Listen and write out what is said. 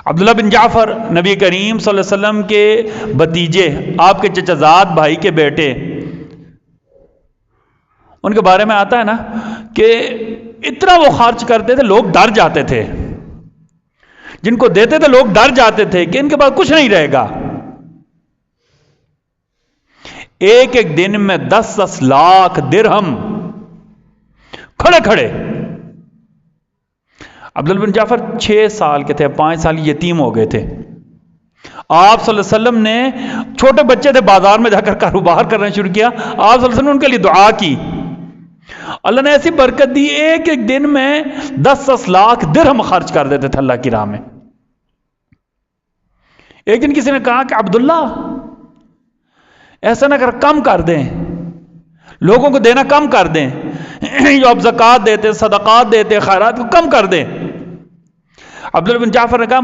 عبداللہ بن جعفر نبی کریم صلی اللہ علیہ وسلم کے بھتیجے، آپ کے چچا زاد بھائی کے بیٹے، ان کے بارے میں آتا ہے نا کہ اتنا وہ خرچ کرتے تھے لوگ ڈر جاتے تھے، جن کو دیتے تھے لوگ ڈر جاتے تھے کہ ان کے پاس کچھ نہیں رہے گا۔ ایک ایک دن میں 10 لاکھ درہم کھڑے کھڑے۔ عبداللہ بن جعفر 6 سال کے تھے، 5 سال یتیم ہو گئے تھے۔ آپ صلی اللہ علیہ وسلم نے، چھوٹے بچے تھے، بازار میں جا کر کاروبار کرنا شروع کیا، آپ صلی اللہ علیہ وسلم نے ان کے لیے دعا کی، اللہ نے ایسی برکت دی، ایک ایک دن میں 10 لاکھ درہم خرچ کر دیتے تھے اللہ کی راہ میں۔ ایک دن کسی نے کہا کہ عبداللہ ایسا نہ کر، کم کر دیں، لوگوں کو دینا کم کر دیں، جو آپ زکوٰۃ دیتے، صدقات دیتے، خیرات کو کم کر دیں۔ عبداللہ بن جعفر نے کہا